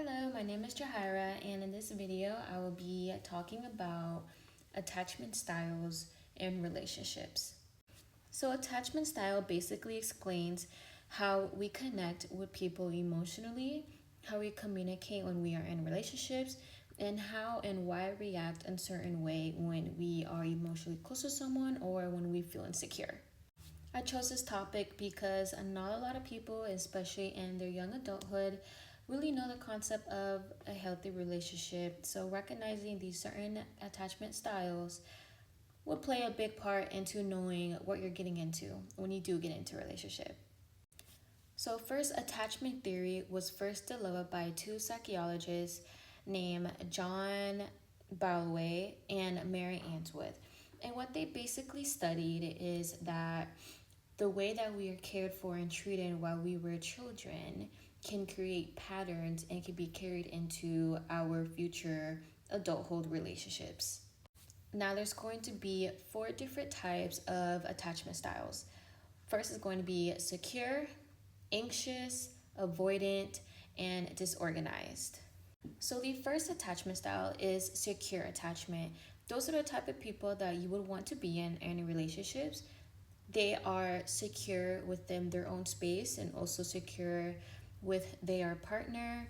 Hello, my name is Jahira, and in this video, I will be talking about attachment styles in relationships. So, attachment style basically explains how we connect with people emotionally, how we communicate when we are in relationships, and how and why react in a certain way when we are emotionally close to someone or when we feel insecure. I chose this topic because not a lot of people, especially in their young adulthood, really know the concept of a healthy relationship. So, recognizing these certain attachment styles will play a big part into knowing what you're getting into when you do get into a relationship. So, first, attachment theory was first developed by two psychologists named John Balloway and Mary Ainsworth. And what they basically studied is that the way that we are cared for and treated while we were children can create patterns and can be carried into our future adulthood relationships. Now, there's going to be four different types of attachment styles. First is going to be secure, anxious, avoidant, and disorganized. So, the first attachment style is secure attachment. Those are the type of people that you would want to be in any relationships. They are secure within their own space and also secure with their partner.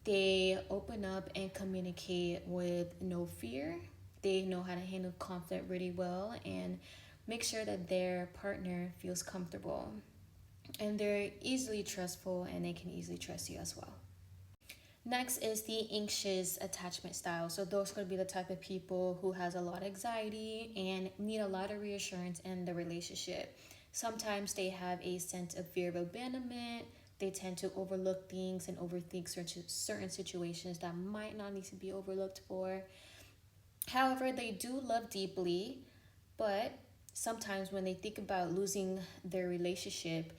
They open up and communicate with no fear. They know how to handle conflict really well and make sure that their partner feels comfortable. And they're easily trustful and they can easily trust you as well. Next is the anxious attachment style. So those could be the type of people who has a lot of anxiety and need a lot of reassurance in the relationship. Sometimes they have a sense of fear of abandonment. They tend to overlook things and overthink certain situations that might not need to be overlooked for. However, they do love deeply, but sometimes when they think about losing their relationship,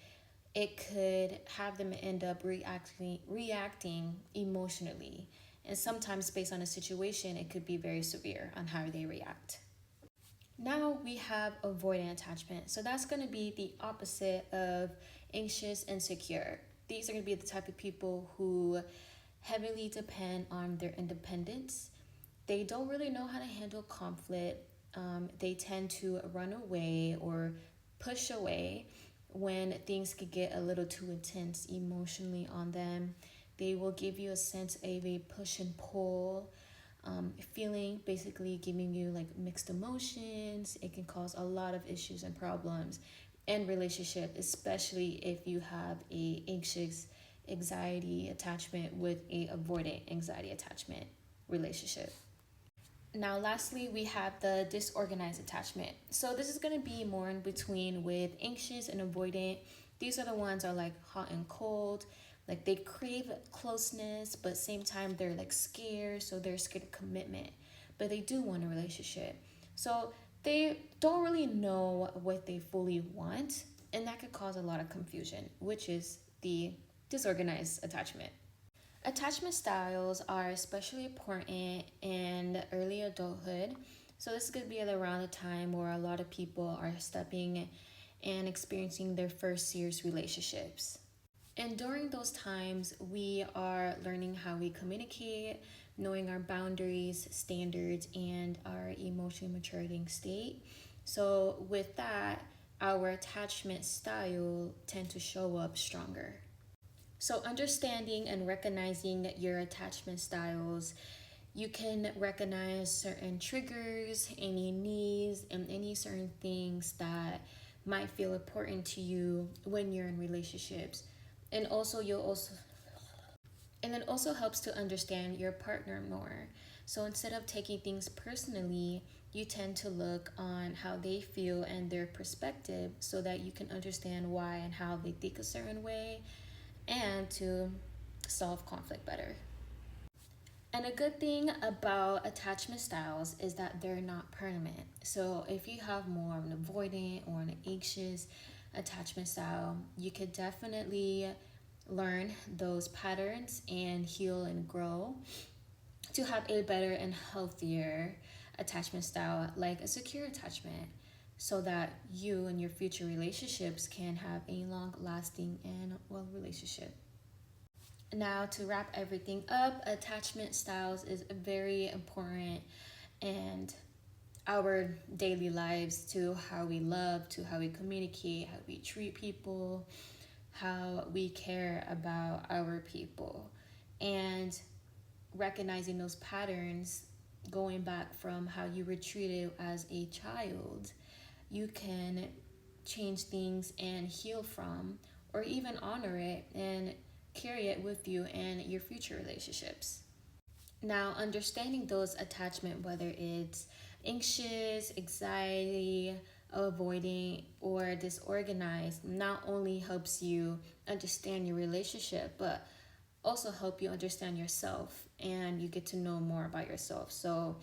it could have them end up reacting emotionally. And sometimes based on a situation, it could be very severe on how they react. Now we have avoidant attachment. So that's going to be the opposite of anxious and secure. These are going to be the type of people who heavily depend on their independence. They don't really know how to handle conflict. They tend to run away or push away when things could get a little too intense emotionally on them. They will give you a sense of a push and pull feeling, basically giving you like mixed emotions. It can cause a lot of issues and problems in relationship, especially if you have a anxious anxiety attachment with a avoidant anxiety attachment relationship. Now, lastly, we have the disorganized attachment. So this is going to be more in between with anxious and avoidant. These are the ones that are like hot and cold. Like they crave closeness, but same time they're like scared. So they're scared of commitment, but they do want a relationship. So they don't really know what they fully want. And that could cause a lot of confusion, which is the disorganized attachment. Attachment styles are especially important in early adulthood. So this could be at around the time where a lot of people are stepping and experiencing their first serious relationships. And during those times, we are learning how we communicate, knowing our boundaries, standards, and our emotional maturity state. So with that, our attachment style tend to show up stronger. So, understanding and recognizing your attachment styles, you can recognize certain triggers, any needs, and any certain things that might feel important to you when you're in relationships. And also, it also helps to understand your partner more. So, instead of taking things personally, you tend to look on how they feel and their perspective so that you can understand why and how they think a certain way and to solve conflict better. And a good thing about attachment styles is that they're not permanent. So if you have more of an avoidant or an anxious attachment style, you could definitely learn those patterns and heal and grow to have a better and healthier attachment style, like a secure attachment, so that you and your future relationships can have a long lasting and well relationship. Now, to wrap everything up, attachment styles is very important and our daily lives, to how we love, to how we communicate, how we treat people, how we care about our people, and recognizing those patterns going back from how you were treated as a child, you can change things and heal from, or even honor it and carry it with you in your future relationships. Now, understanding those attachment, whether it's anxious, anxiety, avoiding, or disorganized, not only helps you understand your relationship, but also help you understand yourself and you get to know more about yourself. So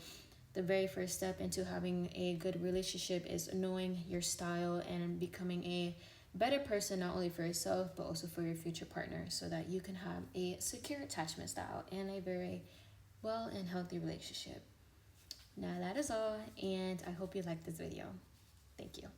the very first step into having a good relationship is knowing your style and becoming a better person, not only for yourself but also for your future partner, so that you can have a secure attachment style and a very well and healthy relationship. Now that is all, and I hope you liked this video. Thank you.